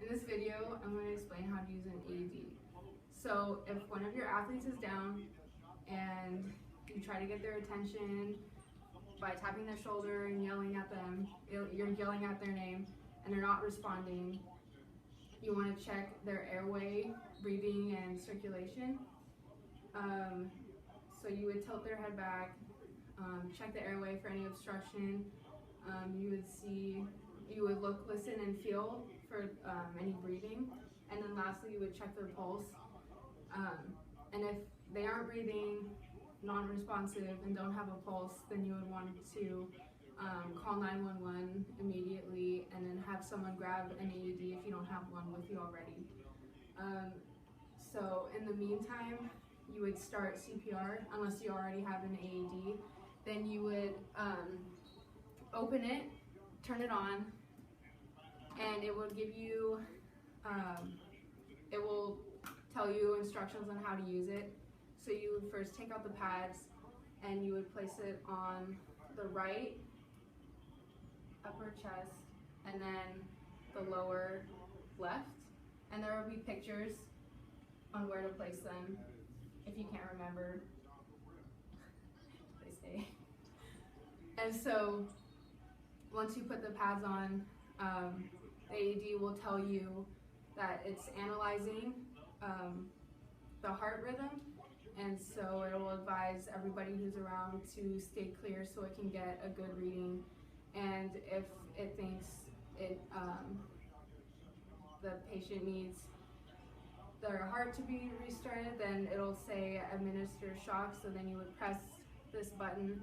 In this video, I'm going to explain how to use an AED. So if one of your athletes is down and you try to get their attention by tapping their shoulder and yelling at them, you're yelling out their name and they're not responding, you want to check their airway, breathing, and circulation. So you would tilt their head back, check the airway for any obstruction. You would look, listen, and feel for any breathing. And then lastly, you would check their pulse. And if they aren't breathing, non-responsive, and don't have a pulse, then you would want to call 911 immediately and then have someone grab an AED if you don't have one with you already. So in the meantime, you would start CPR unless you already have an AED. Then you would open it, turn it on, and it will give you, it will tell you instructions on how to use it. So you would first take out the pads and you would place it on the right upper chest and then the lower left. And there will be pictures on where to place them if you can't remember. They stay. And so once you put the pads on, the AED will tell you that it's analyzing the heart rhythm, and so it will advise everybody who's around to stay clear so it can get a good reading. And if it thinks the patient needs their heart to be restarted, then it'll say administer shock. So then you would press this button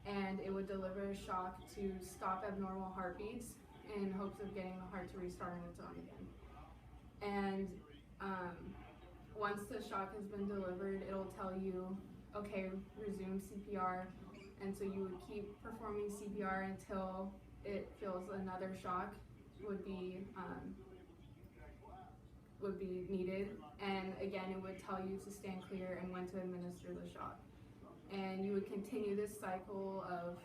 and it would deliver a shock to stop abnormal heartbeats in hopes of getting the heart to restart on its own again. And once the shock has been delivered, it'll tell you, okay, resume CPR. And so you would keep performing CPR until it feels another shock would be needed. And again, it would tell you to stand clear and when to administer the shock. And you would continue this cycle of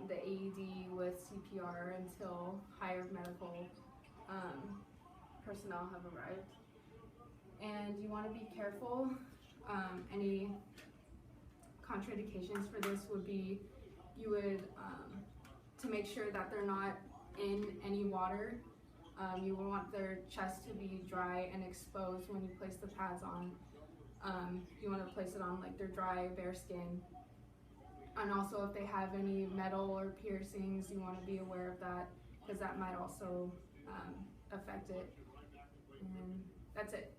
the AED with CPR until higher medical personnel have arrived. And you want to be careful. Any contraindications for this would be, you would, to make sure that they're not in any water, you would want their chest to be dry and exposed when you place the pads on. You want to place it on like their dry, bare skin. And also if they have any metal or piercings, you want to be aware of that because that might also affect it. And that's it.